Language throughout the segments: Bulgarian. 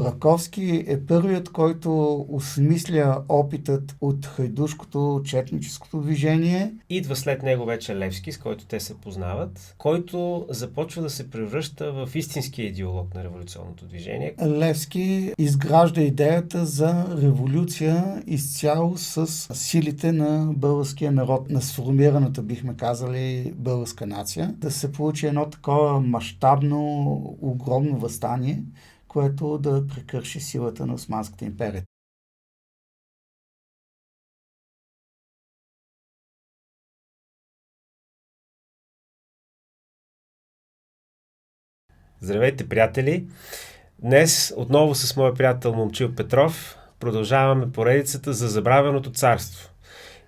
Раковски е първият, който осмисля опитът от хайдушкото четническото движение. Идва след него вече Левски, с който те се познават, който започва да се превръща в истинския идеолог на революционното движение. Левски изгражда идеята за революция изцяло с силите на българския народ, на сформираната, бихме казали, българска нация. Да се получи едно такова мащабно, огромно въстание, което да прекърши силата на Османската империя. Здравейте, приятели! Днес отново с моя приятел Момчил Петров продължаваме поредицата за забравеното царство.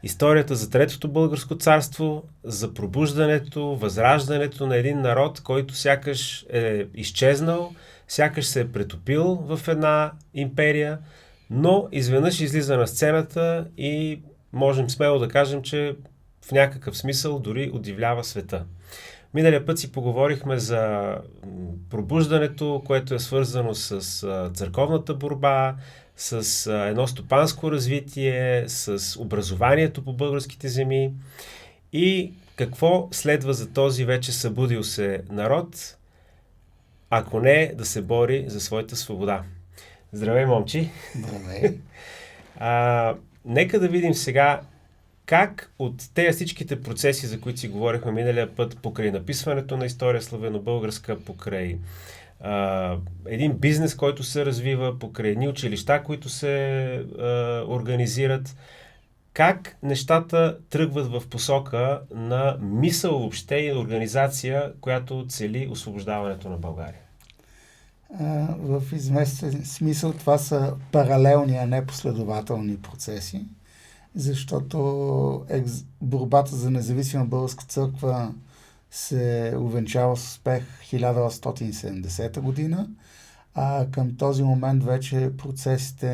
Историята за Третото българско царство, за пробуждането, възраждането на един народ, който сякаш е изчезнал, сякаш се е претопил в една империя, но изведнъж излиза на сцената и можем смело да кажем, че в някакъв смисъл дори удивлява света. Миналия път си поговорихме за пробуждането, което е свързано с църковната борба, с едно стопанско развитие, с образованието по българските земи и какво следва за този вече събудил се народ, ако не да се бори за своята свобода. Здравей, момчи! Здравей! Нека да видим сега как от тези всичките процеси, за които си говорихме миналия път, покрай написването на история славено-българска, покрай един бизнес, който се развива, покрай едни училища, които се организират, как нещата тръгват в посока на мисъл въобще и организация, която цели освобождаването на България? В известен смисъл това са паралелни, а не последователни процеси, защото борбата за независима българска църква се увенчава с успех 1870 година, а към този момент вече процесите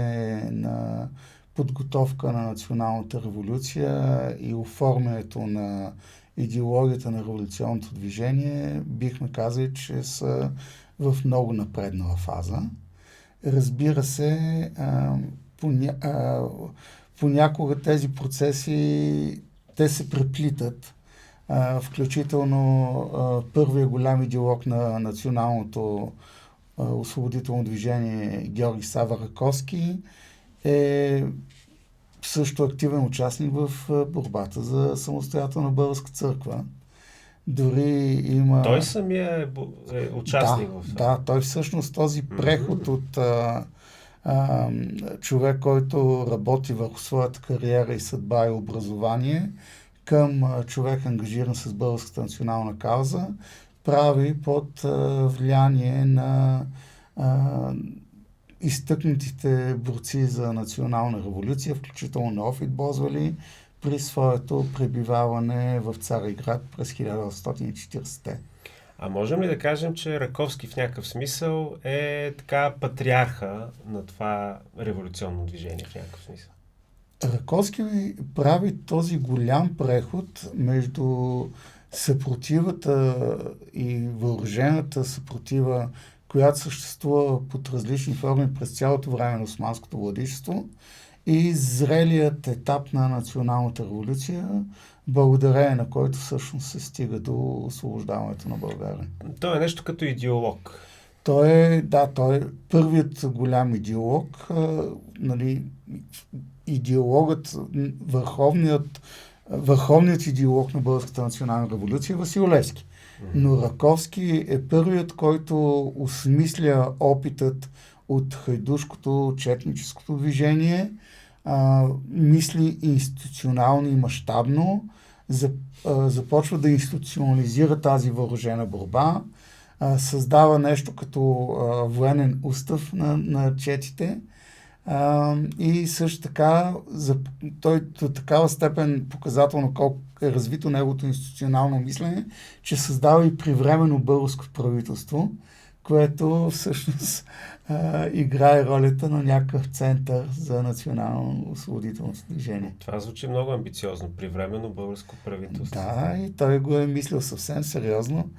на подготовка на националната революция и оформянето на идеологията на революционното движение, бихме казали, че са в много напреднала фаза. Разбира се, понякога тези процеси те се преплитат. Включително първият голям идеолог на националното освободително движение Георги Сава Раковски е също активен участник в борбата за самостоятелна българска църква. Дори има... Той самия е участник в това. Да, той всъщност този преход от човек, който работи върху своята кариера и съдба и образование, към човек ангажиран с българската национална кауза, прави под влияние на изтъкнатите борци за национална революция, включително Неофит Бозвели, при своето пребиваване в Цариград през 1840-те. А можем ли да кажем, че Раковски в някакъв смисъл е така патриарха на това революционно движение в някакъв смисъл? Раковски прави този голям преход между съпротивата и въоръжената съпротива, която съществува под различни форми през цялото време на османското владичество, и зрелият етап на националната революция, благодарение на който всъщност се стига до освобождаването на България. Той е нещо като идеолог. Той е първият голям идеолог, идеологът, върховният идеолог на българската национална революция е Васил Левски. Но Раковски е първият, който осмисля опитът от хайдушкото четническото движение, мисли институционално и мащабно, започва да институционализира тази въоръжена борба, създава нещо като военен устав на четите, и също така той до такава степен показателно колко е развито неговото институционално мислене, че създава и привременно българско правителство, което всъщност играе ролята на някакъв център за национално освободително движение. Това звучи много амбициозно. Привременно българско правителство. Да, и той го е мислил съвсем сериозно.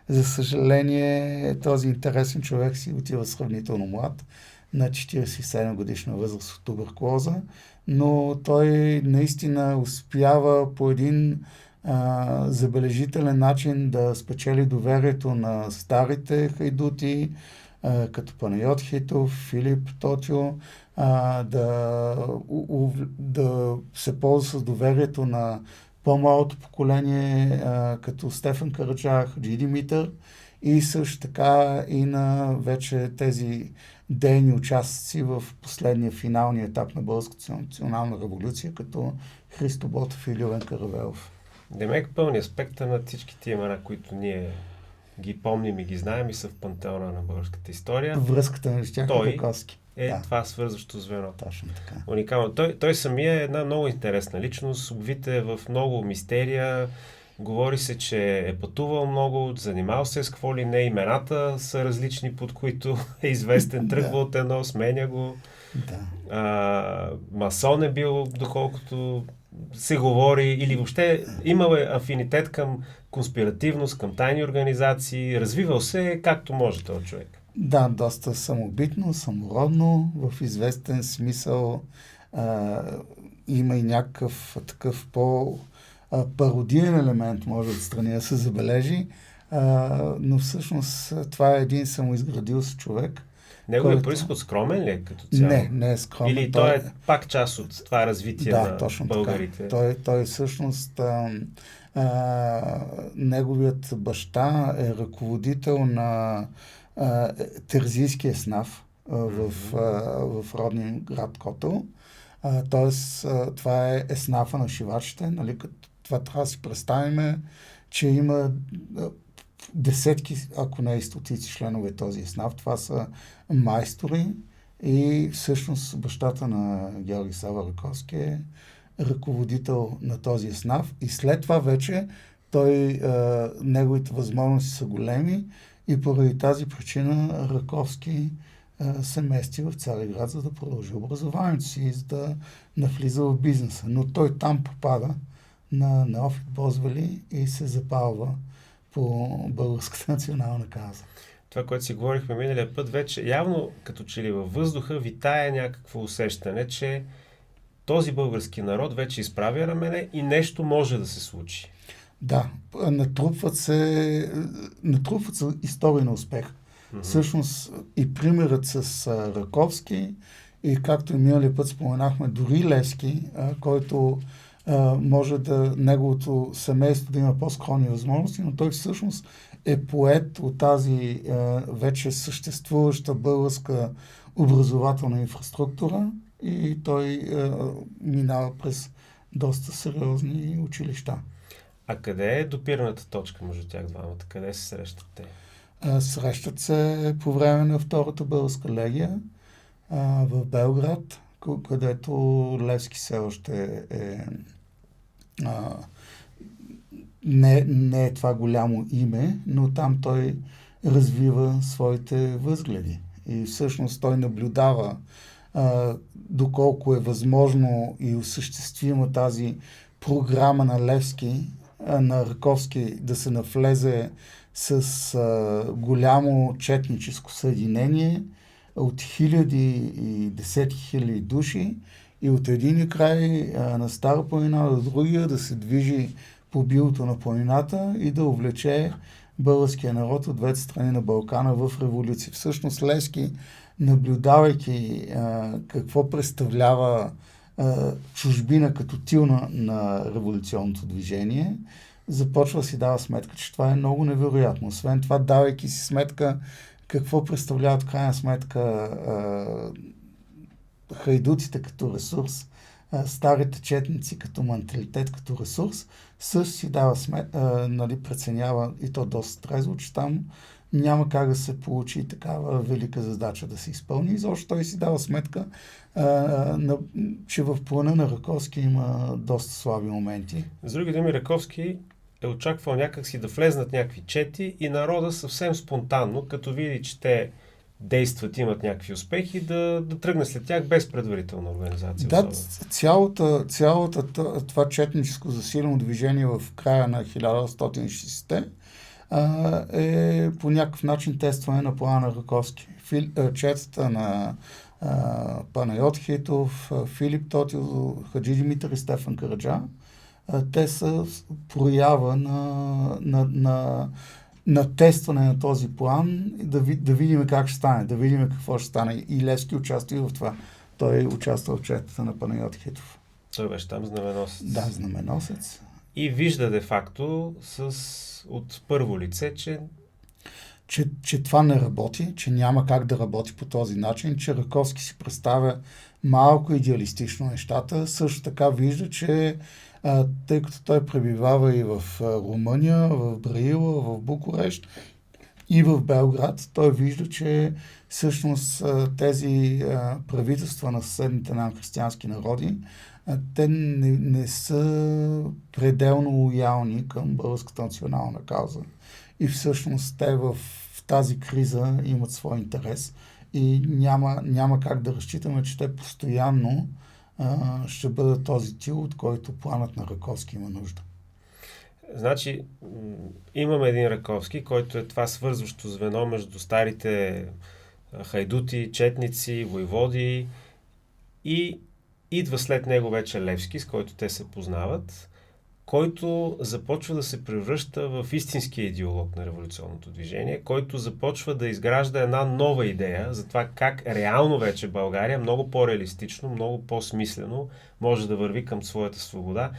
За съжаление, този интересен човек си отива сравнително млад. на 47 годишна възраст от туберкулоза, но той наистина успява по един забележителен начин да спечели доверието на старите хайдути, като Панайот Хитов, Филип Тотио, да се ползва с доверието на по-малото поколение, като Стефан Караджах, Хаджи Димитър, и също така и на вече тези дейни участници в последния финалния етап на Българската национална революция, като Христо Ботев и Любен Каравелов. Демек пълния спектър на всички тия имена, които ние ги помним и ги знаем и са в пантеона на българската история. Връзката между тях е Раковски. Това свързващо звено. Точно така. Уникално. Той самия е една много интересна личност, обвите в много мистерия. Говори се, че е пътувал много, занимал се с какво ли не, имената са различни, под които е известен, тръгва от едно, сменя го. Масон е бил, доколкото се говори, или въобще имал е афинитет към конспиративност, към тайни организации, развивал се както може този човек. Да, доста самобитно, самородно, в известен смисъл има и някакъв такъв пародиен елемент, може отстрани да се забележи, но всъщност това е един самоизградил се човек. Неговият произход скромен ли е като цяло? Не е скромен. Или той е пак част от това развитие на българите? Той всъщност неговият баща е ръководител на терзийския СНАФ в родния град Котел. Тоест, това е СНАФа на шивачите. Нали? Това трябва да си представим, че има десетки, ако не и стотици членове този СНАФ. Това са майстори и всъщност бащата на Георги Сава Раковски е ръководител на този СНАФ. И след това вече неговите възможности са големи и поради тази причина Раковски се мести в Цариград, за да продължи образованието си и за да навлиза в бизнеса. Но той там попада на Неофит Бозвели и се запалва по българската национална кауза. Това, което си говорихме миналия път, вече явно като че ли във въздуха витае някакво усещане, че този български народ вече изправя рамене и нещо може да се случи. Да, натрупват се истории на успех. Всъщност и примерът с Раковски и както и миналия път споменахме, дори Левски, който може неговото семейство да има по-скромни възможности, но той всъщност е поет от тази вече съществуваща българска образователна инфраструктура и той минава през доста сериозни училища. А къде е допирната точка между тях двамата? Къде се срещат те? Срещат се по време на Втората българска легия в Белград, където Левски все още не е това голямо име, но там той развива своите възгледи. И всъщност той наблюдава доколко е възможно и осъществима тази програма на Левски, на Раковски да се навлезе с голямо четническо съединение от хиляди и десетки хиляди души и от един край на Стара планина до другия да се движи по билото на планината и да увлече българския народ от двете страни на Балкана в революция. Всъщност Левски, наблюдавайки какво представлява чужбина като тил на революционното движение, започва да си дава сметка, че това е много невероятно. Освен това, давайки си сметка какво представляват в крайна сметка хайдутите като ресурс, старите четници като менталитет, като ресурс, също си дава сметка, преценява и то доста трезво, че там няма как да се получи такава велика задача да се изпълни. И защо той си дава сметка, че в плана на Раковски има доста слаби моменти. С други думи, Раковски е очаквал някакси да влезнат някакви чети и народа съвсем спонтанно, като види, че те действат, имат някакви успехи, да тръгне след тях без предварителна организация. Да, цялата това четническо засилено движение в края на 1860-те е по някакъв начин тестване на плана на Раковски. Четата на Панайот Хитов, Филип Тотил, Хаджи Димитър и Стефан Караджа, те са проява на тестване на този план, да видим как ще стане, да видим какво ще стане. И Левски участва и в това. Той участва в четата на Панайот Хитов. Той беше там знаменосец. Да, знаменосец. И вижда де-факто от първо лице, че това не работи, че няма как да работи по този начин, че Раковски си представя малко идеалистично нещата. Също така вижда, че тъй като той пребивава и в Румъния, в Браила, в Букурещ и в Белград, той вижда, че всъщност тези правителства на съседните нам християнски народи, те не са пределно лоялни към българската национална кауза. И всъщност те в тази криза имат свой интерес и няма как да разчитаме, че те постоянно ще бъдат този тил, от който планът на Раковски има нужда. Значи, имаме един Раковски, който е това свързващо звено между старите хайдути, четници, войводи и идва след него вече Левски, с който те се познават, който започва да се превръща в истинския идеолог на революционното движение, който започва да изгражда една нова идея за това как реално вече България много по-реалистично, много по-смислено може да върви към своята свобода.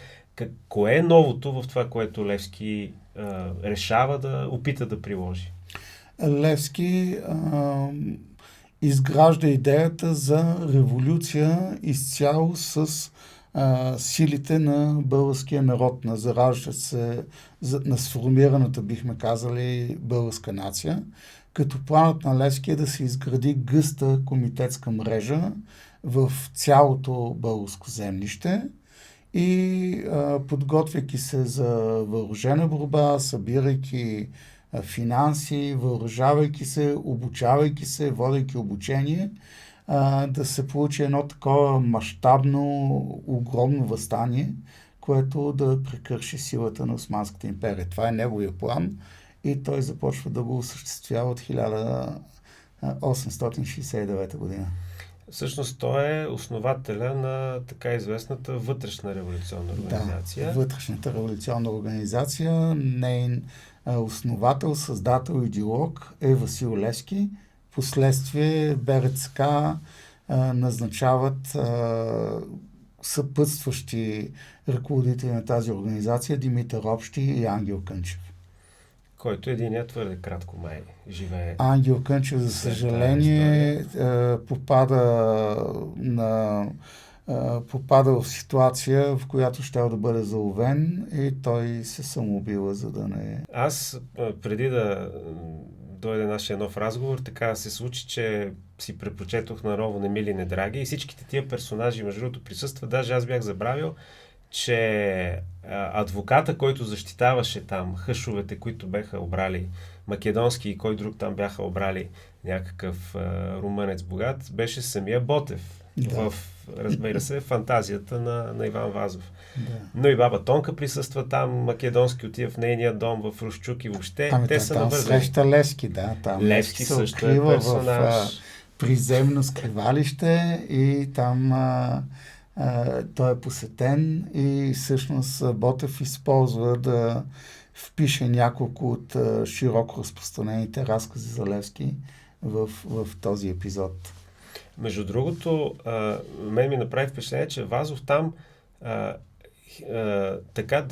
Кое е новото в това, което Левски решава да опита да приложи? Левски изгражда идеята за революция изцяло с силите на българския народ, на зараждащ се, на сформираната, бихме казали, българска нация, като планът на Левски е да се изгради гъста комитетска мрежа в цялото българско землище и подготвяйки се за въоръжена борба, събирайки финанси, въоръжавайки се, обучавайки се, водейки обучение, да се получи едно такова мащабно, огромно въстание, което да прекърши силата на Османската империя. Това е неговия план и той започва да го осъществява от 1869 година. Всъщност той е основателя на така известната вътрешна революционна организация. Да, вътрешната революционна организация. Нейн основател, създател, идеолог е Васил Левски. Последствие БРЦК назначават съпътстващи ръководители на тази организация Димитър Общи и Ангел Кънчев. Който единият твърде кратко май живее. Ангел Кънчев, за съжаление, попада в ситуация, в която щял да бъде заловен и той се самоубива, за да не... Аз, преди да дойде нашия нов разговор, така се случи, че си препрочетох наново Немили Недраги и всичките тия персонажи, между другото, присъстват. Даже аз бях забравил, че адвоката, който защитаваше там хъшовете, които бяха обрали македонски и кой друг там бяха обрали някакъв румънец богат, беше самия Ботев. Да. В, разбира се, фантазията на Иван Вазов. Да. Но и баба Тонка присъства там, македонски отива в нейния дом в Рущук и въобще те са навързани. Среща Левски, да. Там Левски също е персонаж. В приземно скривалище и там той е посетен и всъщност Ботев използва да впише няколко от широко разпространените разкази за Левски в този епизод. Между другото, мен ми направи впечатление, че Вазов там така,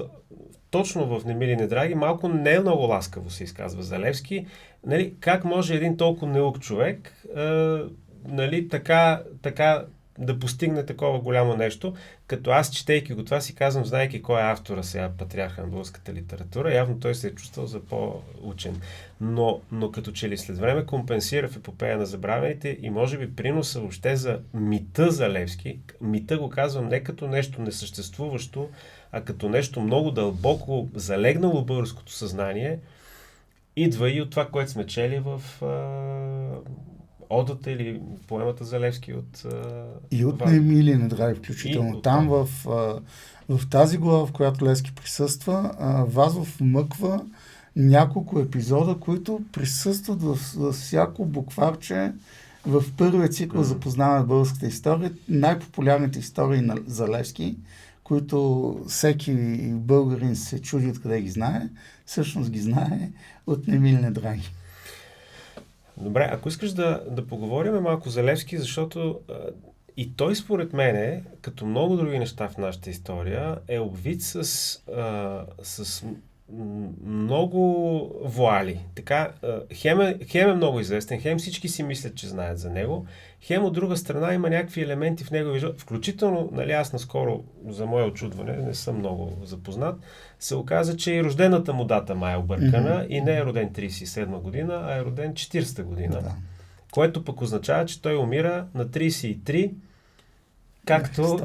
точно в Немили Недраги, малко не е много ласкаво се изказва за Левски. Нали, как може един толкова неук човек нали, така да постигне такова голямо нещо, като аз, четейки го това, си казвам, знаейки кой е автора сега, патриарха на българската литература, явно той се е чувствал за по-учен. Но като че ли след време компенсира в епопея на забравените и може би приноса въобще за мита за Левски, мита го казвам не като нещо несъществуващо, а като нещо много дълбоко залегнало в българското съзнание, идва и от това, което сме чели в одата или поемата за Левски от... И от Немили Недраги включително. Там в тази глава, в която Левски присъства, Вазов вмъква няколко епизода, които присъстват във всяко букварче в първия цикъл за познаване на българската история. Най-популярните истории за Левски, които всеки българин се чуди откъде ги знае, всъщност ги знае от Немил Недраги. Добре, ако искаш да поговорим малко за Левски, защото и той според мене, като много други неща в нашата история, е обвит с много вуали. Така, хем е много известен, хем всички си мислят, че знаят за него, хем от друга страна има някакви елементи в неговия живот. Включително, нали, аз наскоро, за мое очудване, не съм много запознат, се оказа, че и рождената му дата май е объркана и не е роден 37 година, а е роден 40 година. Да. Което пък означава, че той умира на 33, както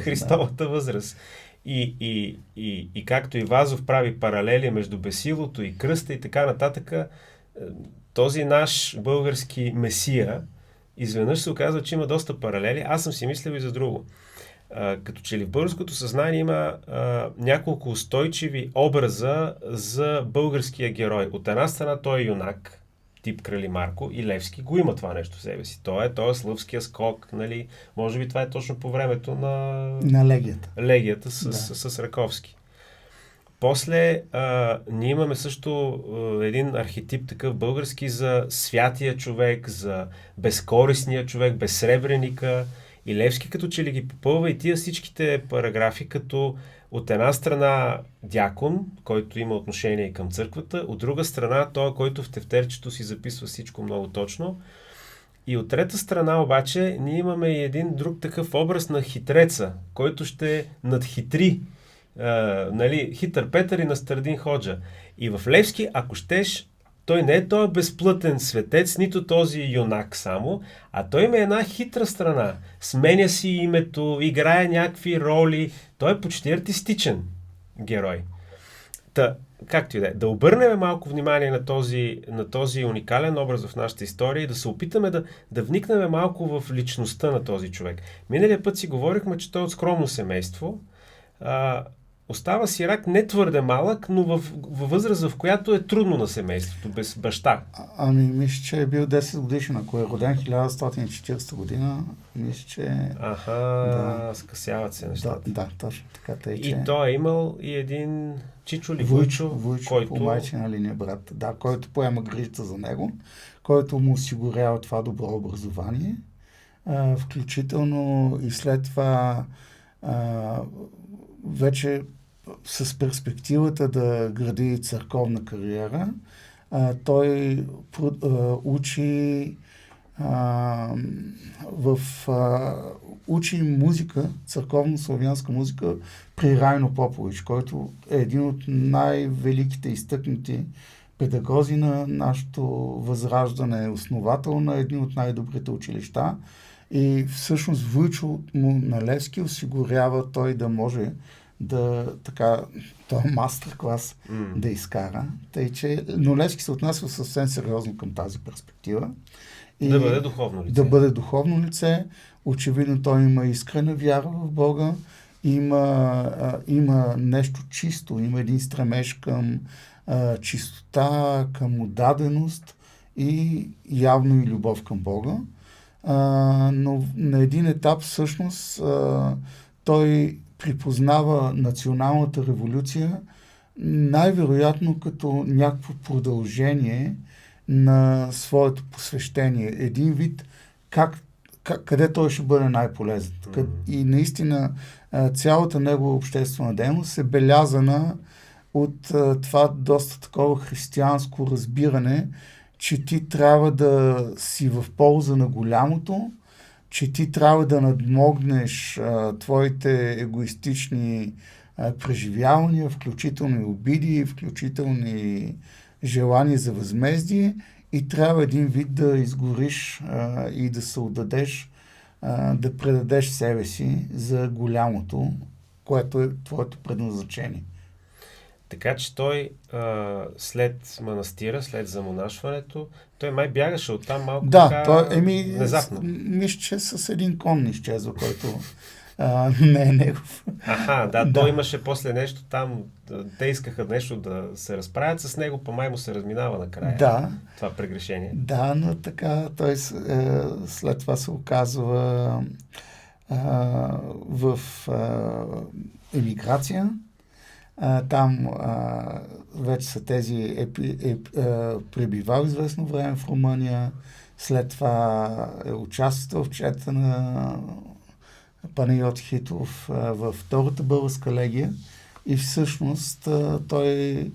Христовата възраст. И както и Вазов прави паралели между бесилото и кръста и така нататък, този наш български месия изведнъж се оказва, че има доста паралели. Аз съм си мислил и за друго. Като че ли в българското съзнание има няколко устойчиви образа за българския герой. От една страна той е юнак, тип Крали Марко, и Левски го има това нещо в себе си. Той е слъвския скок, нали? Може би това е точно по времето на Легията. Легията с Раковски. После ние имаме също един архетип такъв български за святия човек, за безкорисния човек, безсребреника. И Левски като че ли ги попълва и тия всичките параграфи като от една страна дякон, който има отношение и към църквата, от друга страна той, който в тефтерчето си записва всичко много точно. И от трета страна обаче ние имаме и един друг такъв образ на хитреца, който ще надхитри, нали, хитър Петър и Настърдин Ходжа. И в Левски, ако щеш, той не е този безплътен светец, нито този юнак само, а той има една хитра страна. Сменя си името, играе някакви роли. Той е почти артистичен герой. Както и да е. Да обърнем малко внимание на този уникален образ в нашата история и да се опитаме да вникнем малко в личността на този човек. Миналия път си говорихме, че той е от скромно семейство. Остава сирак не твърде малък, но във възраст, в която е трудно на семейството, без баща. Мисля, че е бил 10 годишен. Ако е роден 1940 година, мисля, че... скъсяват се нещата. Да, точно така. И той е имал и един Чичо ли Войчо, който... по майчина линия брат, да, който поема грижата за него, който му осигурява това добро образование, включително и след това вече с перспективата да гради църковна кариера, той учи учи музика, църковно-славянска музика при Райно Попович, който е един от най-великите изтъкнати педагози на нашето възраждане, основател на едни от най-добрите училища. И всъщност Войчо му на Левски осигурява той да може този мастер-клас да изкара. Но Левски се отнася съвсем сериозно към тази перспектива. И да бъде духовно лице. Да бъде духовно лице. Очевидно той има искрена вяра в Бога. Има нещо чисто. Има един стремеж към чистота, към отдаденост и явно и любов към Бога. Но на един етап всъщност той припознава националната революция най-вероятно като някакво продължение на своето посвещение. Един вид къде той ще бъде най-полезен. И наистина цялата негова обществена дейност е белязана от това доста такова християнско разбиране, че ти трябва да си в полза на голямото, че ти трябва да надмогнеш твоите егоистични преживявания, включително и обиди, включително и желание за възмездие, и трябва един вид да изгориш и да се отдадеш, да предадеш себе си за голямото, което е твоето предназначение. Така че той след манастира, след замонашването, той май бягаше оттам малко внезапно. Внезапно. Мисля, че с един кон изчезва, който не е негов. Да, той имаше после нещо там, те искаха нещо да се разправят с него, по май му се разминава накрая. Да. Това прегрешение. Да, но така той след това се оказва в емиграция. Там вече са тези пребивал известно време в Румъния. След това е участвал в чета на Панайот Хитов във втората българска легия и всъщност той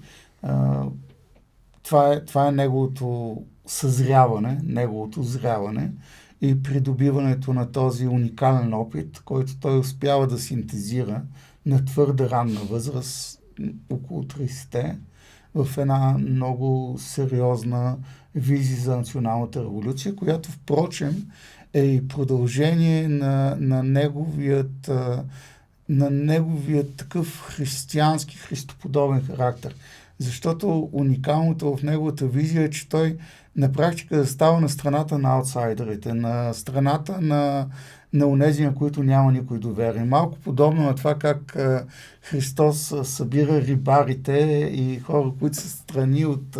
това е неговото съзряване, неговото зряване и придобиването на този уникален опит, който той успява да синтезира на твърде ранна възраст, около 30-те, в една много сериозна визия за националната революция, която впрочем е и продължение на неговият такъв християнски, христоподобен характер. Защото уникалното в неговата визия е, че той на практика застава на страната на аутсайдерите, на страната на онези, на които няма никой доверие. Малко подобно на това как Христос събира рибарите и хора, които са страни от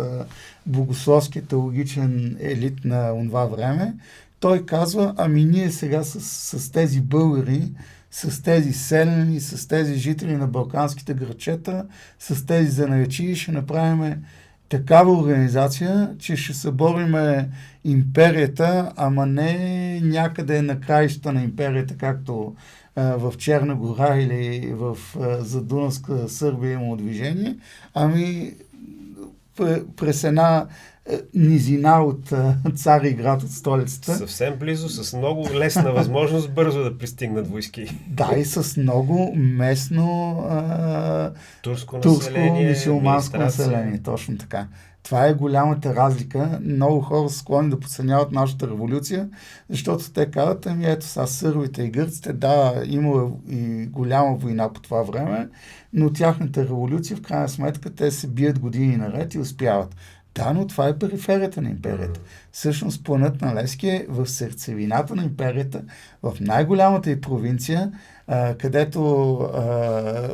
богословския теологичен елит на онова време. Той казва, ами ние сега с тези българи, с тези селени, с тези жители на балканските градчета, с тези занаячи ще направим такава организация, че ще събориме империята, ама не някъде на краища на империята, както в Черна гора или в Задунавска Сърбия има движение, ами през една низина от Цариград, от столицата. Съвсем близо, с много лесна възможност бързо да пристигнат войски. Да, и с много местно турско мюсюлманско население. Точно така. Това е голямата разлика. Много хора са склонни да подценяват нашата революция, защото те казват, ами ето сега сърбите и гърците, да, има и голяма война по това време, но тяхната революция, в крайна сметка, те се бият години наред и успяват. Да, но това е периферията на империята. Всъщност планът на Левски е в сърцевината на империята, в най-голямата и провинция, където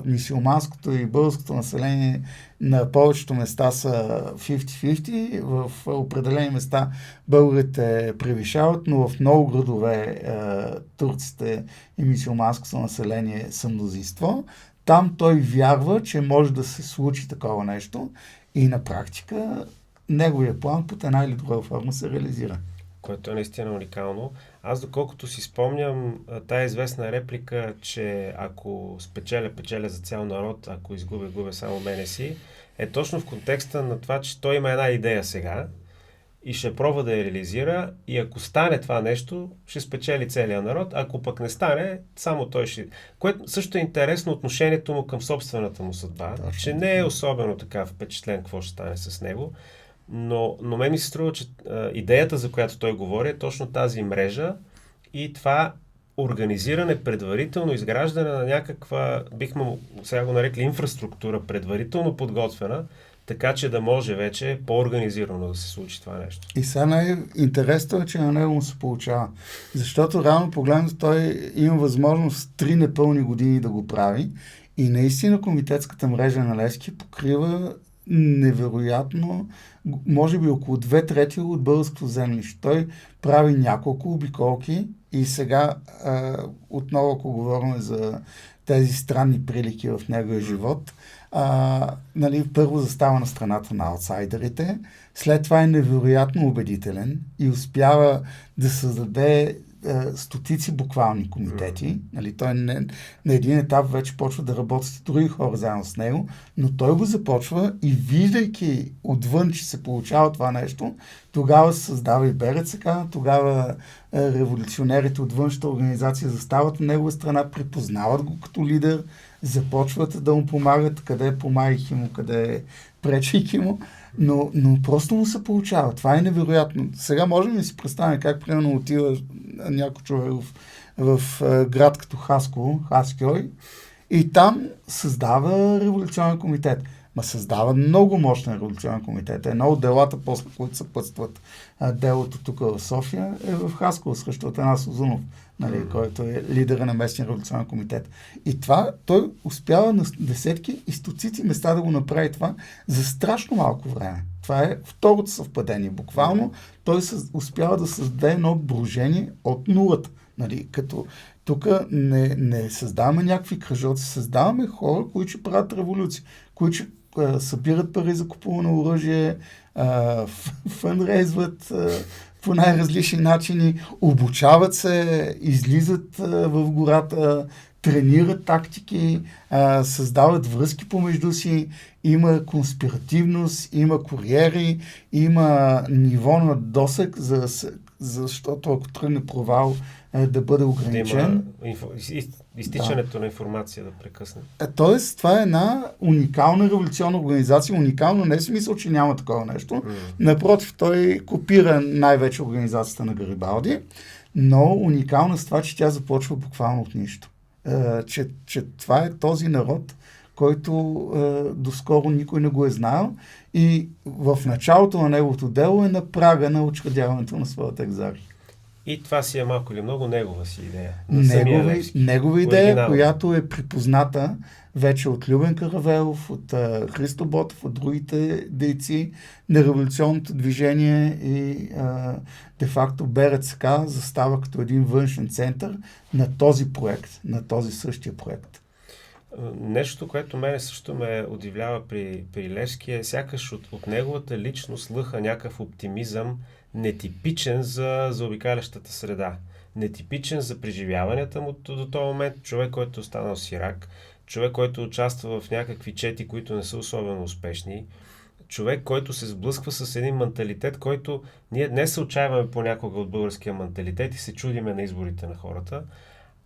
мюсюлманското и българското население на повечето места са 50-50, в определени места българите превишават, но в много градове турците и мюсюлманското население са мнозинство. Там той вярва, че може да се случи такова нещо и на практика неговия план под една или друга форма се реализира. Което е наистина уникално. Аз, доколкото си спомням, тая известна реплика, че ако печеля за цял народ, ако губя само мене си, е точно в контекста на това, че той има една идея сега и ще пробва да я реализира и ако стане това нещо, ще спечели целия народ, ако пък не стане, само той ще... Което също е интересно отношението му към собствената му съдба, че не е особено така впечатлен какво ще стане с него. Но мен ми се струва, че идеята, за която той говори, е точно тази мрежа и това организиране предварително, изграждане на някаква, бихме сега го нарекли инфраструктура, предварително подготвена, така че да може вече по-организирано да се случи това нещо. И сега най-интересно е, че на него му се получава. Защото реално погледнато той има възможност 3 непълни години да го прави и наистина комитетската мрежа на Левски покрива невероятно, може би около 2/3 от българското землище. Той прави няколко обиколки и сега отново, ако говорим за тези странни прилики в неговия живот, първо застава на страната на аутсайдерите, след това е невероятно убедителен и успява да създаде стотици буквални комитети. Той на един етап вече почва да работят и други хора заедно с него, но той го започва и виждайки отвън, че се получава това нещо, тогава се създава и БРЦК, тогава революционерите от външната организация застават на негова страна, припознават го като лидер, започват да му помагат, къде помагайки му, къде пречейки му, но просто му се получава. Това е невероятно. Сега можем да си представим как примерно отива някой човек в град като Хасково, Хаскьой, и там създава революционен комитет. Ма създава много мощен революционен комитет. Едно от делата, после които съпътстват делото тук в София, е в Хасково срещу Атанас Узунов, нали, който е лидера на местния революционен комитет. И това той успява на десетки и стотици места да го направи това за страшно малко време. Това е второто съвпадение. Буквално той успява да създаде едно брожение от нулата. Нали, като тук не създаваме някакви кръжоци, създаваме хора, които ще правят революция, които ще събират пари за купуване на оръжие, фънрейзват по най-различни начини, обучават се, излизат в гората, тренират тактики, създават връзки помежду си, има конспиративност, има куриери, има ниво на досег, защото ако тръгне провал, да бъде ограничен. Да има изтичането на информация да прекъсне. Тоест, това е една уникална революционна организация. Уникално не е смисъл, че няма такова нещо. Напротив, той копира най-вече организацията на Гарибалди, но уникална с това, че тя започва буквално от нищо. Че това е този народ, който доскоро никой не го е знал и в началото на неговото дело е на прага на учредяването на своята екзархия. И това си е малко или много негова си идея. Негова идея, която е припозната вече от Любен Каравелов, от Христо Ботов, от другите дейци на революционното движение и де-факто БРЦК застава като един външен център на този проект, на този същия проект. Нещо, което мене също ме удивлява при Левски е сякаш от неговата личност лъха някакъв оптимизъм, нетипичен за заобикалящата среда. Нетипичен за преживяванията му до този момент. Човек, който е останал сирак, човек, който участва в някакви чети, които не са особено успешни, човек, който се сблъсква с един менталитет, който ние днес се отчаиваме понякога от българския менталитет и се чудиме на изборите на хората,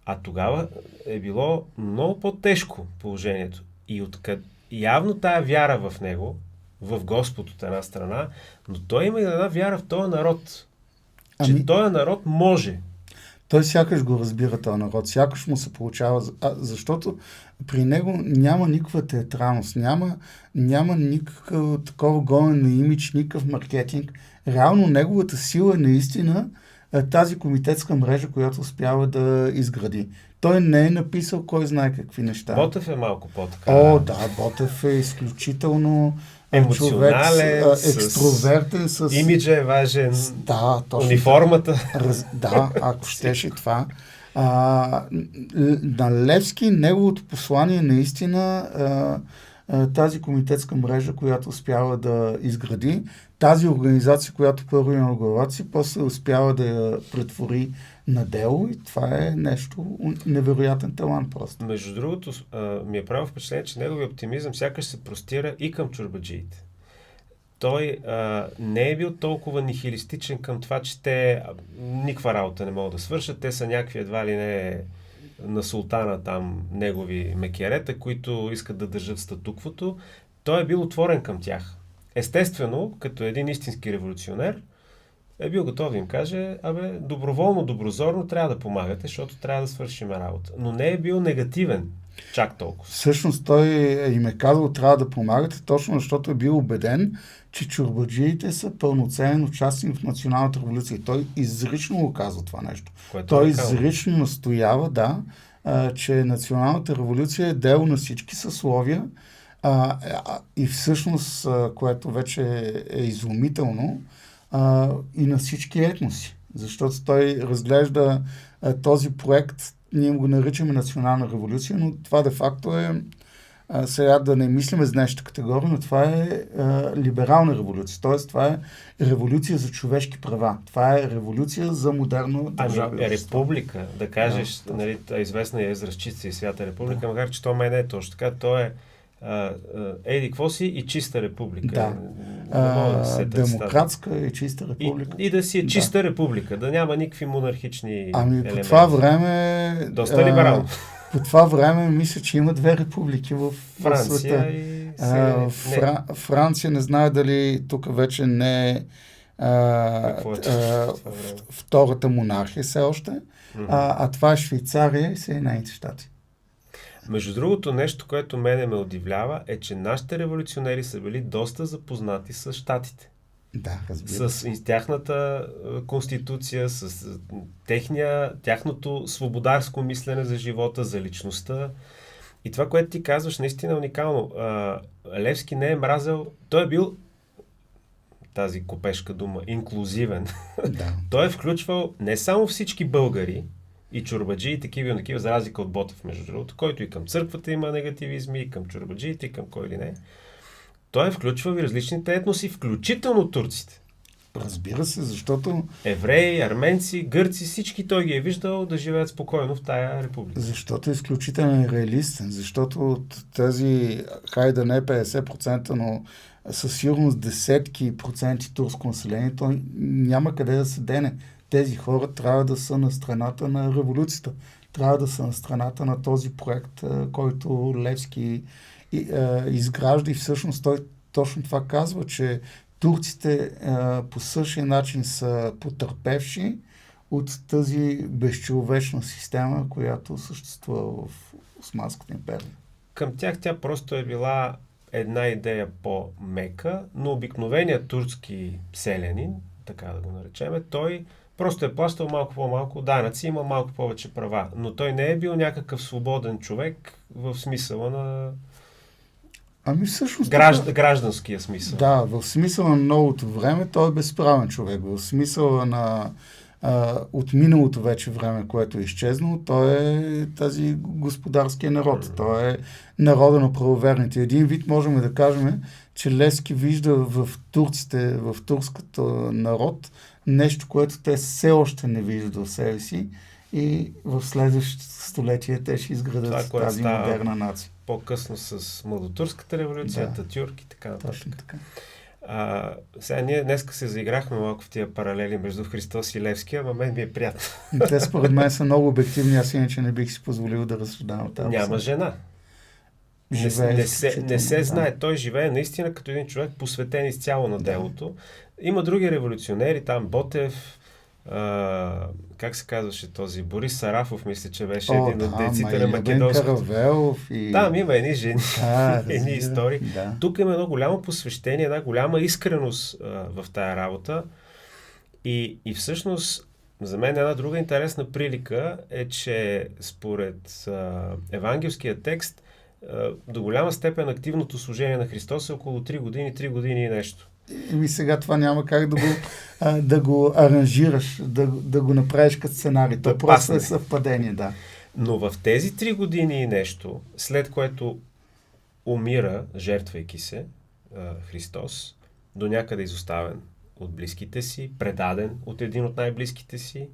а тогава е било много по-тежко положението. И явно тая вяра в него, в Господ от една страна, но той има и една вяра в този народ. Че този народ може. Той сякаш го разбира този народ, сякаш му се получава, защото при него няма никаква театралност, няма никакъв такова гонене на имидж, никакъв маркетинг. Реално неговата сила е наистина тази комитетска мрежа, която успява да изгради. Той не е написал кой знае какви неща. Ботев е малко по-така. Да, Ботев е изключително емоционален, човек, екстровертен, с имиджа е важен, да, точно униформата. Да, ако щеше това. На Левски неговото послание наистина тази комитетска мрежа, която успява да изгради, тази организация, която първо има на главата си, после успява да я претвори на дело и това е нещо, невероятен талант просто. Между другото, ми е право впечатление, че неговият оптимизъм сякаш се простира и към чорбаджиите. Той не е бил толкова нихилистичен към това, че те никаква работа не могат да свършат. Те са някакви едва ли не на султана там негови мекерета, които искат да държат статуквото. Той е бил отворен към тях. Естествено, като един истински революционер, е бил готов да им каже, доброволно, доброзорно трябва да помагате, защото трябва да свършим работа. Но не е бил негативен чак толкова. Всъщност той им е казал, трябва да помагате, точно защото е бил убеден, че чорбаджиите са пълноценен участник в националната революция. И той изрично го казва това нещо. Той изрично настоява, че националната революция е дело на всички съсловия и всъщност, което вече е изумително, и на всички етноси. Защото той разглежда този проект, ние го наричаме национална революция, но това де-факто е, сега да не мислиме с днешната категория, но това е либерална революция. Тоест това е революция за човешки права. Това е революция за модерно държава. Република, да кажеш, нали, известна е изразчица и свята република, макар че то не е точно така, то е еди какво си и чиста република. Демократска и чиста република. И да си е чиста република, да няма никакви монархични елементи. По това време... Доста либерално. По това време мисля, че има две републики в Франция света. Франция не знае дали тук вече не е втората монархия все още, а това е Швейцария и Съединените щати. Между другото, нещо, което мене ме удивлява, е, че нашите революционери са били доста запознати с щатите. Да, разбира се. С тяхната конституция, с тяхното свободарско мислене за живота, за личността. И това, което ти казваш, наистина е уникално. Левски не е мразел, той е бил, тази копешка дума, инклюзивен. Да. Той е включвал не само всички българи и чорбаджи и такива, за разлика от Ботев, между другото, който и към църквата има негативизми, и към чорбаджиите, и към кой ли не. Той е включвал и различните етноси, включително турците. Разбира се, защото... Евреи, арменци, гърци, всички той ги е виждал да живеят спокойно в тая република. Защото е изключително реалистен, защото от тези, хайде не 50%, но със сигурност десетки проценти турско население, той няма къде да се дене. Тези хора трябва да са на страната на революцията. Трябва да са на страната на този проект, който Левски изгражда, и всъщност той точно това казва, че турците по същия начин са потърпевши от тази безчеловечна система, която съществува в Османската империя. Към тях тя просто е била една идея по-мека, но обикновеният турски селянин, така да го наречеме, той просто е плащал малко по-малко данъци, има малко повече права, но той не е бил някакъв свободен човек в смисъла на Всъщност... гражданския смисъл. Да, в смисъла на новото време той е безправен човек. В смисъла на от миналото вече време, което е изчезнало, той е тази господарския народ. Той е народа на правоверните. Един вид можем да кажем, че Левски вижда в турците, в турската народ, нещо, което те все още не виждат в себе си, и в следващите столетия те ще изградат тази модерна нация. По-късно с Младотурската революция, Да. Ататюрк и така нататък. Точно така. Сега ние днеска се заиграхме малко в тия паралели между Христос и Левски, ама мен ми е приятно. Те според мен са много обективни, аз иначе не бих си позволил да разсъждавам тази. Няма жена. Не се знае. Той живее наистина като един човек, посветен изцяло на делото. Има други революционери, там Ботев, как се казваше този, Борис Сарафов, мисля, че беше един от дейците на македонското. Там има едни жени, едни истории. Да. Тук има едно голямо посвещение, една голяма искреност в тая работа. И всъщност, за мен една друга интересна прилика е, че според евангелския текст, до голяма степен активното служение на Христос е около 3 години и нещо. Сега това няма как да го аранжираш, да го направиш като сценарий. То просто е съвпадение, да. Но в тези 3 години и нещо, след което умира, жертвайки се, Христос, до някъде изоставен от близките си, предаден от един от най-близките си,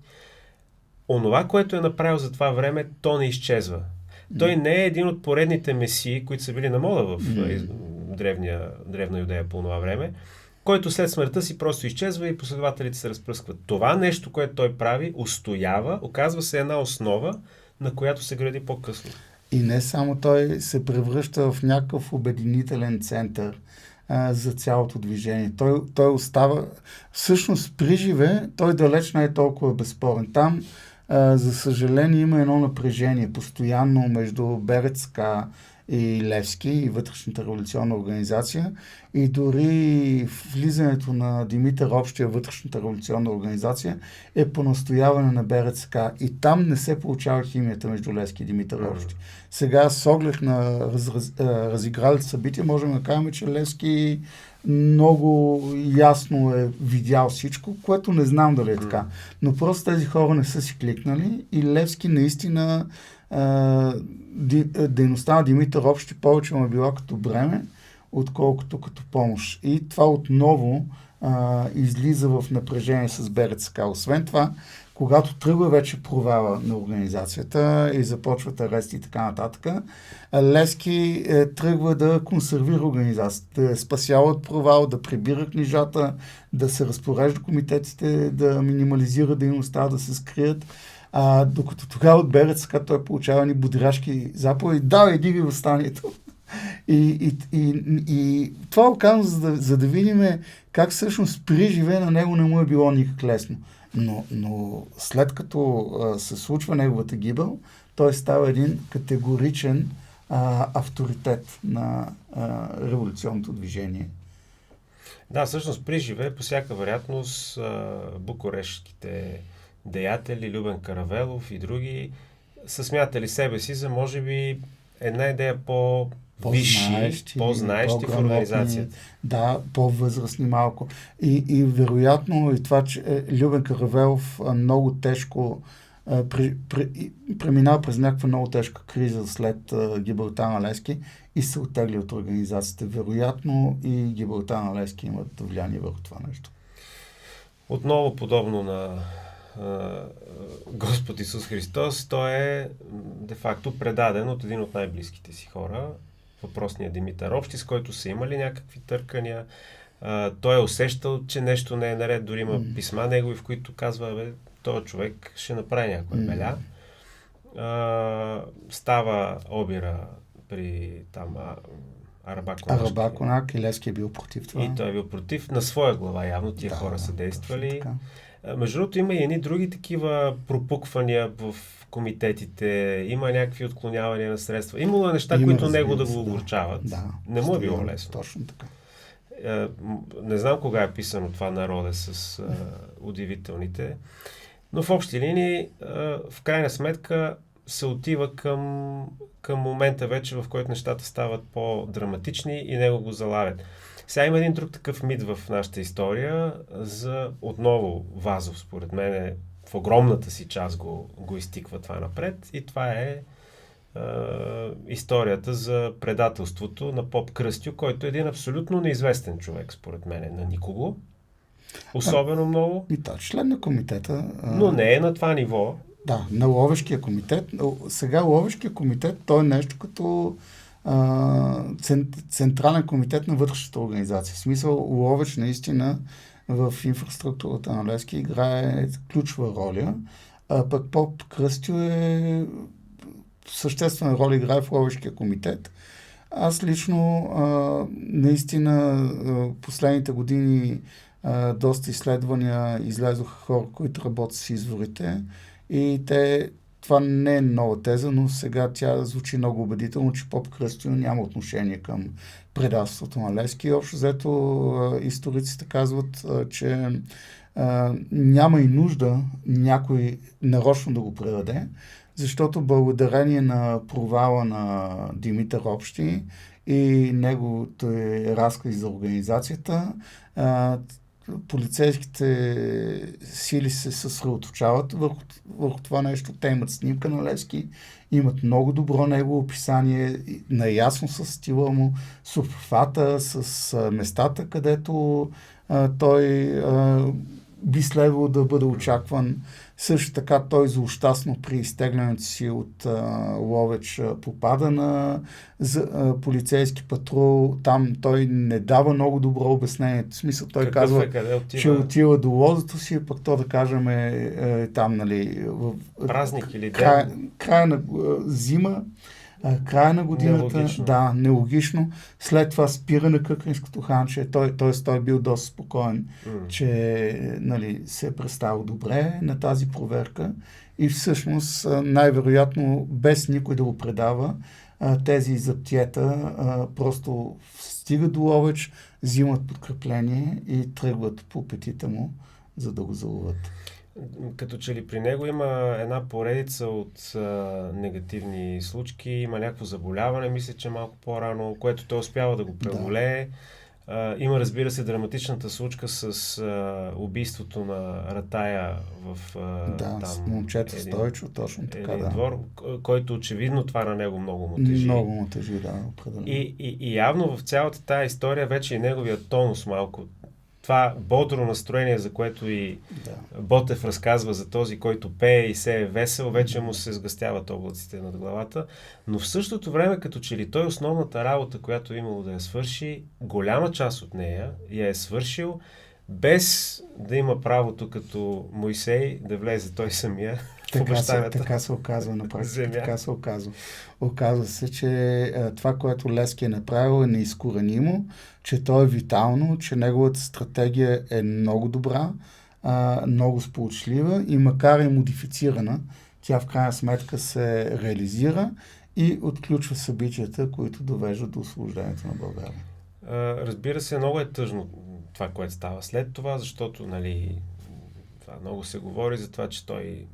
онова, което е направил за това време, то не изчезва. Той не е един от поредните месии, които са били на мода в древна Юдея по това време, който след смъртта си просто изчезва и последователите се разпръскват. Това нещо, което той прави, устоява, оказва се една основа, на която се гради по-късно. И не само той се превръща в някакъв обединителен център за цялото движение. Той остава... Всъщност, при живе, той далеч не е толкова безспорен. Там, за съжаление, има едно напрежение постоянно между БРЦК и Левски и Вътрешната революционна организация, и дори влизането на Димитър Общия Вътрешната революционна организация е по настояване на БРЦК. И там не се получава химията между Левски и Димитър Общи. Сега с оглед на разигралите събития можем да кажем, че Левски много ясно е видял всичко, което не знам дали е така. Но просто тези хора не са си кликнали и Левски наистина дейността на Димитър Общи повече му е била като бреме, отколкото като помощ. И това отново излиза в напрежение с БРЦК. Освен това, когато тръгва вече провала на организацията и започват арести и така нататък, Левски тръгва да консервира организацията, да спасява от провал, да прибира книжата, да се разпорежда комитетите, да минимализира дейността, да се скрият. Докато тогава от БРЦК той получава ни бодряшки заповеди, дигай въстанието. И това оказано, за да видим как всъщност при живе на него не му е било никак лесно. Но след като се случва неговата гибел, той става един категоричен авторитет на революционното движение. Да, всъщност при живе по всяка вероятност букурешките деятели, Любен Каравелов и други са смятали себе си за може би една идея по-висши, по-знаещи в организацията. Да, по-възрастни малко. И вероятно и това, че Любен Каравелов много тежко преминава през някаква много тежка криза след гибелта на Левски и се оттегли от организацията. Вероятно и гибелта на Левски имат влияние върху това нещо. Отново подобно на Господ Исус Христос, той е де-факто предаден от един от най-близките си хора, въпросният Димитър Общи, с който са имали някакви търкания. Той е усещал, че нещо не е наред, дори има писма негови, в които казва, този човек ще направи някоя беля. Става обира при там Арабаконак и Левски е бил против това. И той е бил против. На своя глава явно тия хора са действали. Между другото има и едни други такива пропуквания в комитетите, има някакви отклонявания на средства. Имало неща, които него да го огорчават. Не му е било лесно. Точно така. Не знам кога е писано това народе с удивителните, но в общи линии в крайна сметка се отива към момента вече, в който нещата стават по-драматични и него го залавят. Сега има един друг такъв мит в нашата история за отново Вазов, според мен в огромната си част го изтиква това напред и това е историята за предателството на поп Кръстю, който е един абсолютно неизвестен човек, според мен, на никого. Особено много. И той член на комитета. Но не е на това ниво. Да, на Ловешкия комитет. Сега Ловешкия комитет, той е нещо като централен комитет на вътрешната организация. В смисъл, Ловеч наистина в инфраструктурата на Левски играе ключова роля, а пък поп Кръстю е съществена роля играе в Ловешкия комитет. Аз лично наистина последните години доста изследвания излязоха хора, които работят с изворите и това не е нова теза, но сега тя звучи много убедително, че поп Кръстю няма отношение към предателството на Левски. Общо взето историците казват, че няма и нужда някой нарочно да го предаде, защото благодарение на провала на Димитър Общи и неговото разказ за организацията, полицейските сили се съсредоточават върху това нещо. Те имат снимка на Левски, имат много добро негово описание, наясно с стила му, с обхвата, с местата, където той би следвало да бъде очакван. Също така той злощастно при изтеглянето си от Ловеч попада на полицейски патрул. Там той не дава много добро обяснение. В смисъл той казва, че отива до лозето си, пък то да кажем там, нали, празник или ден. Края на зима, края на годината. Нелогично. Да, нелогично. След това спира на Къкринското ханче. Той бил доста спокоен, че нали, се е представил добре на тази проверка и всъщност най-вероятно без никой да го предава, тези заптиета просто стигат до Ловеч, взимат подкрепление и тръгват по петите му, за да го заловят. Като че ли при него има една поредица от негативни случки, има някакво заболяване, мисля, че малко по-рано, което той успява да го преодолее. Има, разбира се, драматичната случка с убийството на Ратая в там, с момчето Стойчо, точно така, да. Двор, който очевидно това на него много му тежи. Много му тежи, да, определено. И явно в цялата тая история вече и неговия тонус малко, това бодро настроение, за което и Ботев разказва за този, който пее и се е весел, вече му се сгъстяват облаците над главата. Но в същото време, като че ли той основната работа, която имало да я свърши, голяма част от нея я е свършил, без да има правото като Мойсей да влезе той самия в обещаната. Така се оказва на практика. Така се оказва. Оказва се, че това, което Левски е направил, е неизкоренимо, че то е витално, че неговата стратегия е много добра, много сполучлива и макар и модифицирана, тя в крайна сметка се реализира и отключва събитията, които довеждат до освобождението на България. Разбира се, много е тъжно това, което става след това, защото това много се говори за това, че той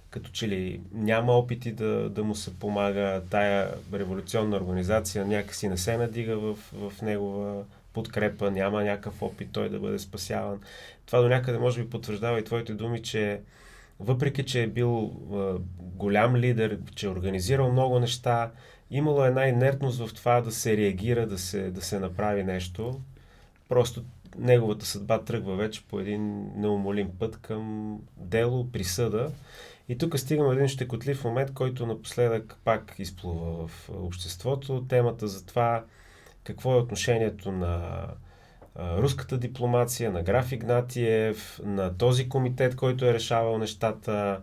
като че ли няма опити да му се помага. Тая революционна организация някакси не се надига в негова подкрепа, няма някакъв опит той да бъде спасяван. Това до някъде може би потвърждава и твоите думи, че въпреки, че е бил голям лидер, че е организирал много неща, имало една инертност в това да се реагира, да се направи нещо. Просто неговата съдба тръгва вече по един неумолим път към дело, присъда. И тук стигаме един щекотлив момент, който напоследък пак изплува в обществото. Темата за това какво е отношението на руската дипломация, на граф Игнатиев, на този комитет, който е решавал нещата.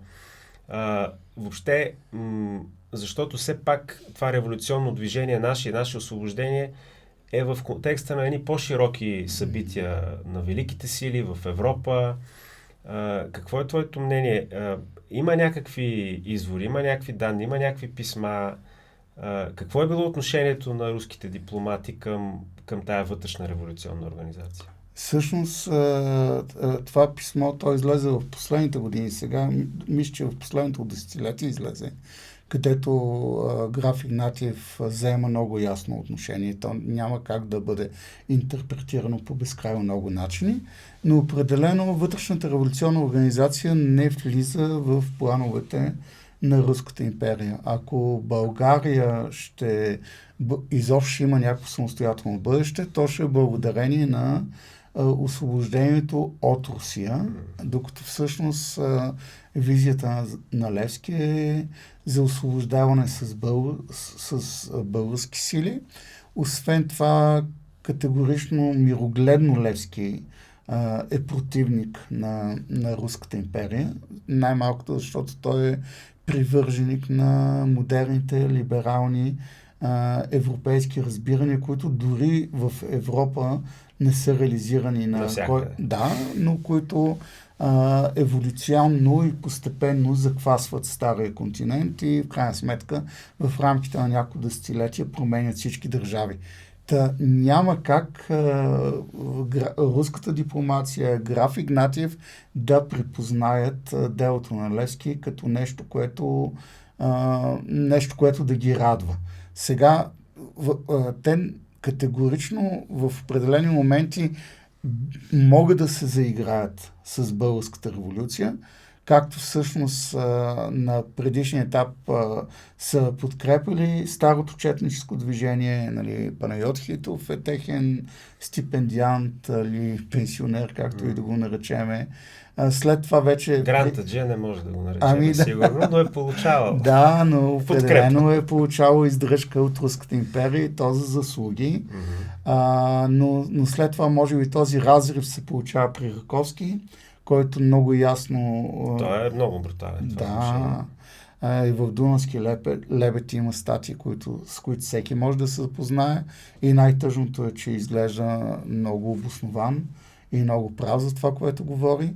Въобще, защото все пак това революционно движение, наше освобождение е в контекста на едни по-широки събития на великите сили в Европа. Какво е твоето мнение? Има някакви извори, има някакви данни, има някакви писма. Какво е било отношението на руските дипломати към тая вътрешна революционна организация? Всъщност, това писмо, то излезе в последните години. Сега, мисля, че в последното десетилетие излезе, където граф Игнатиев заема много ясно отношение. То няма как да бъде интерпретирано по безкрайно много начини, но определено вътрешната революционна организация не влиза в плановете на Руската империя. Ако България изобщо има някакво самостоятелно бъдеще, то ще е благодарение на освобождението от Русия, докато всъщност визията на Левски е за освобождаване с български сили. Освен това, категорично мирогледно Левски е противник на Руската империя. Най-малкото, защото той е привърженик на модерните, либерални европейски разбирания, които дори в Европа не са реализирани но които еволюционно и постепенно заквасват стария континент и в крайна сметка в рамките на няколко десетилетия променят всички държави. Та няма как руската дипломация, граф Игнатиев да припознаят делото на Левски като нещо, което да ги радва. Сега те категорично в определени моменти могат да се заиграят с българската революция, както всъщност на предишния етап са подкрепили старото четническо движение, нали, Панайот Хитов е техен стипендиант или пенсионер, както и да го наречеме. След това вече... Грантаджия не може да го наречем, сигурно, но е получавал. Да, но определено е получавал издръжка от Руската империя и то за заслуги. Но след това може би този разрив се получава при Раковски, който много ясно... Той е много брутален. Да. И в Дунавски лебед има статии, с които всеки може да се запознае. И най-тъжното е, че изглежда много обоснован и много прав за това, което говори.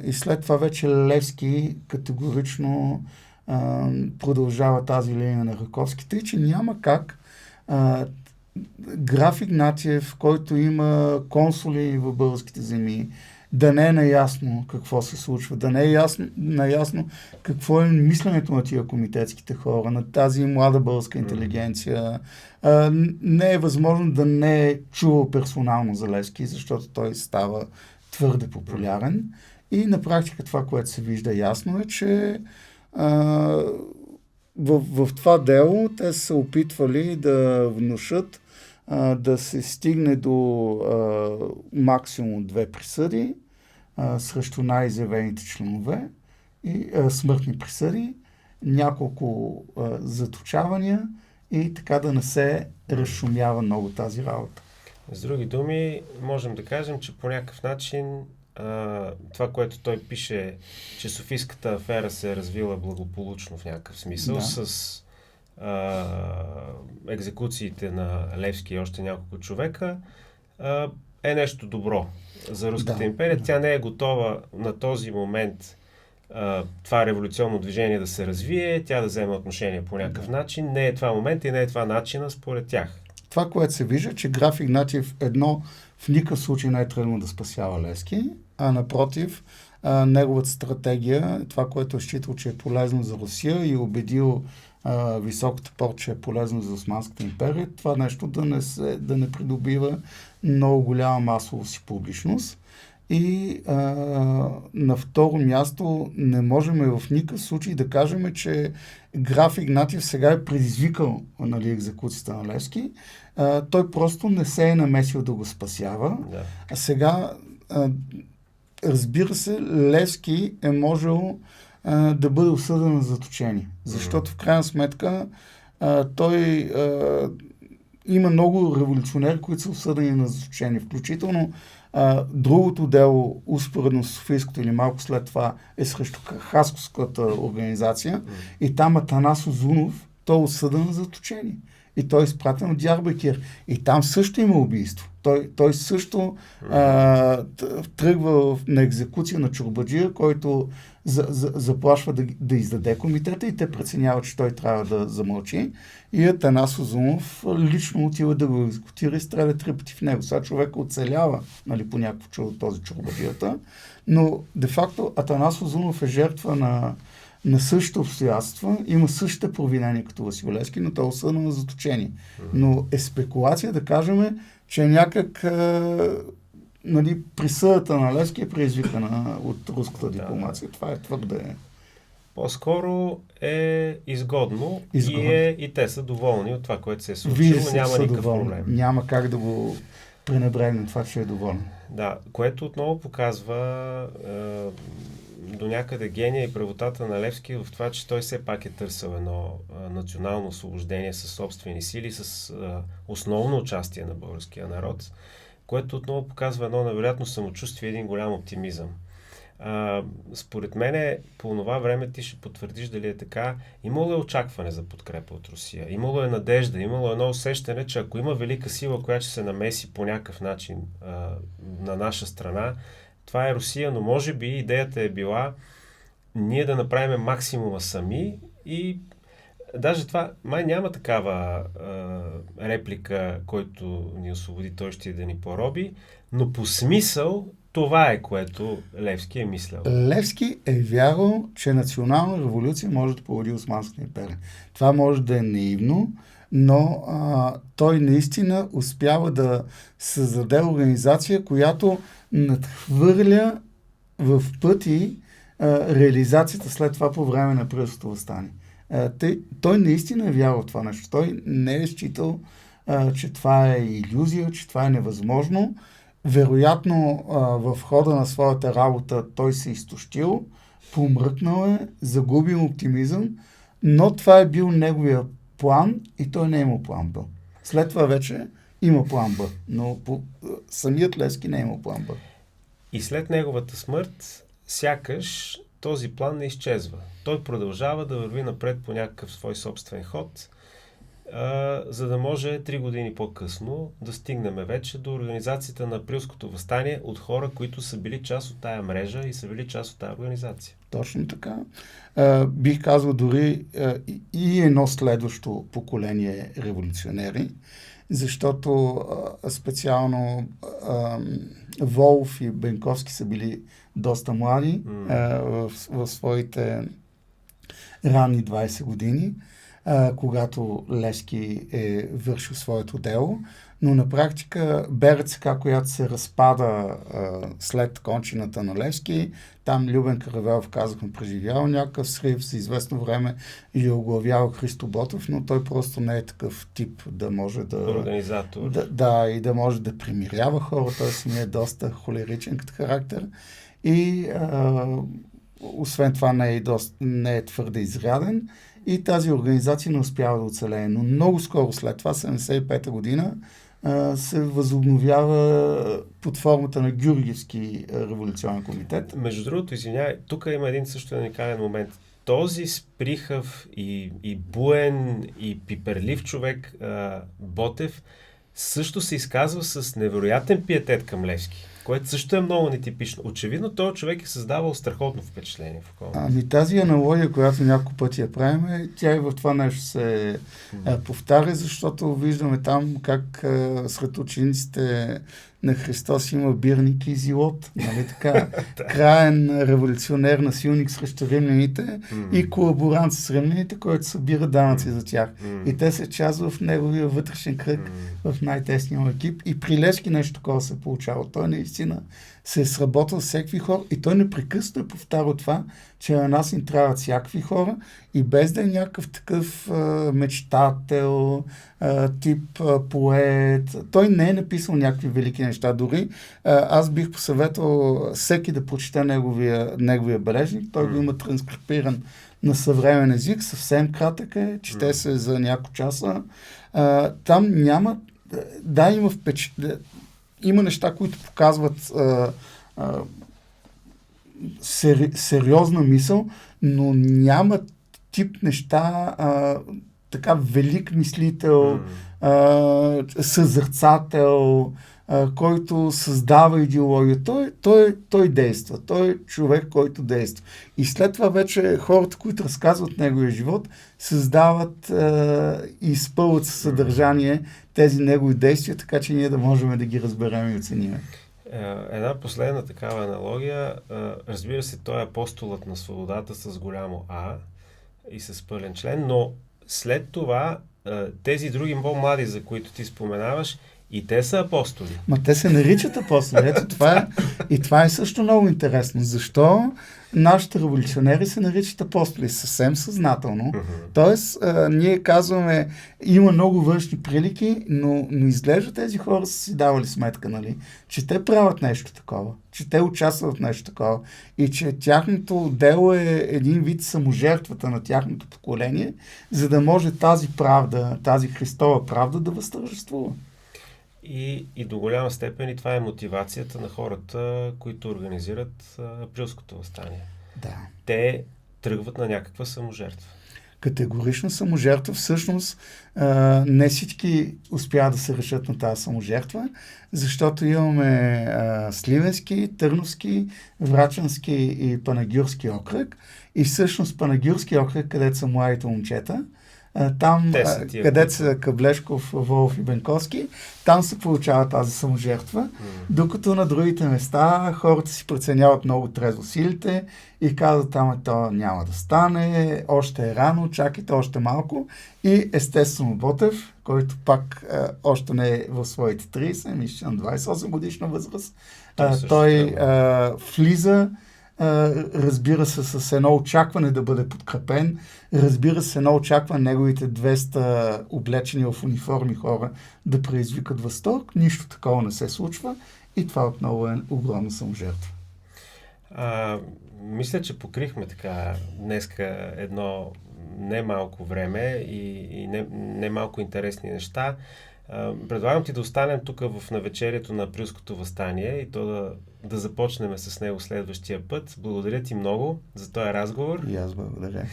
И след това вече Левски категорично продължава тази линия на Раковски, тъй че няма как граф Игнатиев, който има консули в българските земи, да не е наясно какво се случва, да не е наясно какво е мисленето на тия комитетските хора, на тази млада българска интелигенция. Не е възможно да не е чувал персонално за Левски, защото той става твърде популярен. И на практика това, което се вижда ясно е, че в това дело те са опитвали да внушат да се стигне до максимум 2 присъди срещу най-изявените членове и смъртни присъди, няколко заточавания и така да не се разшумява много тази работа. С други думи, можем да кажем, че по някакъв начин това, което той пише, че Софийската афера се е развила благополучно в някакъв смисъл, с екзекуциите на Левски и още няколко човека, е нещо добро за Руската империя. Тя не е готова на този момент това революционно движение да се развие, тя да вземе отношение по някакъв начин. Не е това момент и не е това начина според тях. Това, което се вижда, че граф Игнатиев в никакъв случай не е тръгнал да спасява Левски, а напротив, неговата стратегия, това, което е считал, че е полезно за Русия и убедил високата порт, че е полезно за Османската империя, това нещо да не придобива много голяма масова си публичност. И на второ място не можем в никакъв случай да кажем, че граф Игнатиев сега е предизвикал екзекуцията на Левски. Той просто не се е намесил да го спасява. Да. А сега, разбира се, Левски е можел да бъде осъден на заточение. Защото в крайна сметка той има много революционери, които са осъдени на заточение. Включително другото дело, успоредно с Софийското или малко след това, е срещу Хасковската организация. И там Атанас Узунов, той е осъден на заточение. И той е изпратен от Дярбекир. И там също има убийство. Той също тръгва на екзекуция на чорбаджия, който заплашва да издаде комитета и те преценяват, че той трябва да замълчи. И Атанас Узунов лично отива да го екзекутира и стреля 3 пъти в него. Сега човек оцелява по някакво чудо този чорбаджията. Но де-факто Атанас Узунов е жертва на същите обстоятелства, има същите провинения като Васил Левски, но той е осъден на заточение. Но е спекулация да кажем, че някак присъдата на Левски е предизвикана от руската дипломация. Това е твърде... По-скоро е изгодно. И те са доволни от това, което се е случило. Няма никакъв проблем. Няма как да го пренебрегнем това, че е доволен. Да, което отново показва до някъде гения и правотата на Левски в това, че той все пак е търсил едно национално освобождение със собствени сили, с основно участие на българския народ, което отново показва едно невероятно самочувствие и един голям оптимизъм. Според мен по това време ти ще потвърдиш дали е така. Имало е очакване за подкрепа от Русия. Имало е надежда, имало е едно усещане, че ако има велика сила, която ще се намеси по някакъв начин на наша страна, това е Русия, но може би идеята е била ние да направим максимума сами и даже това май няма такава реплика, който ни освободи, той ще да ни пороби, но по смисъл това е, което Левски е мислял. Левски е вярвал, че национална революция може да породи Османската империя. Това може да е наивно, но той наистина успява да създаде организация, която надхвърля в пъти реализацията след това по време на априлското въстание. Той наистина е вярвал в това нещо. Той не е считал, че това е илюзия, че това е невъзможно. Вероятно в хода на своята работа той се изтощил, помръкнал е, загубил оптимизъм, но това е бил неговия план и той не е имал план Б. След това вече има план Б, но самият Левски не е имал план Б. И след неговата смърт, сякаш този план не изчезва. Той продължава да върви напред по някакъв свой собствен ход, за да може 3 години по-късно да стигнем вече до организацията на априлското въстание от хора, които са били част от тая мрежа и са били част от тая организация. Точно така. Бих казал дори и едно следващо поколение революционери, защото специално Волф и Бенковски са били доста млади в своите ранни 20 години, когато Левски е вършил своето дело, но на практика БРЦК, която се разпада след кончината на Левски, там Любен Каравелов, казахме, преживял някакъв срив, за известно време и оглавява Христо Ботов, но той просто не е такъв тип да може да... Организатор. И да може да примирява хора, той си е доста холеричен като характер и освен това не е твърде изряден. И тази организация не успява да оцелее. Но много скоро след това, 75-та година, се възобновява под формата на Георгиевски революционен комитет. Между другото, извинявай, тук има един също уникален момент. Този сприхав и буен и пиперлив човек Ботев също се изказва с невероятен пиетет към Левски. Което също е много нетипично. Очевидно, този човек е създавал страхотно впечатление в околната. Ами тази аналогия, която няколко пъти я правим, тя и в това нещо се повтаря, защото виждаме там как сред учениците на Христос има бирник и зилот. Нали така? Краен революционер, насилник срещу римляните и колаборант с римляните, който събира данъци за тях. И те се част в неговия вътрешен кръг, в най-тесния екип. И при Левски нещо такова се получава. Той наистина се е сработил с всякакви хора и той непрекъснато е повтарял това, че на нас ни трябват всякакви хора и без да е някакъв такъв мечтател, тип поет. Той не е написал някакви велики неща. Дори аз бих посъветвал всеки да прочете неговия бележник. Той го има транскрипиран на съвременен език, съвсем кратък е, чете се за няколко часа. Там няма... Да, има неща, които показват сериозна мисъл, но няма тип неща, така велик мислител, съзърцател, който създава идеология. Той действа. Той е човек, който действа. И след това вече хората, които разказват неговия живот, създават и изпълват със съдържание тези негови действия, така че ние да можем да ги разберем и оценим. Една последна такава аналогия. Разбира се, той е апостолът на свободата с голямо А и с пълен член, но след това тези други по-млади, за които ти споменаваш, и те са апостоли. Ма те се наричат апостоли. Ето това е. И това е също много интересно. Защо нашите революционери се наричат апостоли? Съвсем съзнателно. Тоест, ние казваме, има много външни прилики, но изглежда тези хора са си давали сметка, нали? Че те правят нещо такова. Че те участват в нещо такова. И че тяхното дело е един вид саможертвата на тяхното поколение, за да може тази правда, тази Христова правда да възтържествува. И до голяма степен и това е мотивацията на хората, които организират априлското въстание. Да. Те тръгват на някаква саможертва. Категорично саможертва. Всъщност не всички успяват да се решат на тази саможертва, защото имаме Сливенски, Търновски, Врачански и Панагюрски окръг. И всъщност Панагюрски окръг, където са младите момчета, там, където са Каблешков, Волов и Бенковски, там се получава тази саможертва, докато на другите места хората си преценяват много трезво силите и казват, там то няма да стане, още е рано, чакайте още малко. И естествено Ботев, който пак още не е в своите 30, мисля на 28 годишна възраст, той влиза, разбира се, с едно очакване да бъде подкрепен, разбира се, едно очакване неговите 200 облечени в униформи хора да предизвикат възторг. Нищо такова не се случва и това отново е огромна саможертва. Мисля, че покрихме така днеска едно немалко време и немалко интересни неща. Предлагам ти да останем тук в навечерието на априлското въстание и то да започнем с него следващия път. Благодаря ти много за този разговор. И аз благодаря.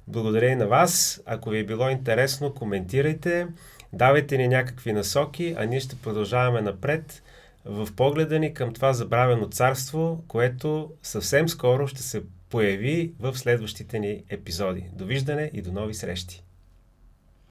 Благодаря и на вас. Ако ви е било интересно, коментирайте, давайте ни някакви насоки, а ние ще продължаваме напред в погледа ни към това забравено царство, което съвсем скоро ще се появи в следващите ни епизоди. Довиждане и до нови срещи!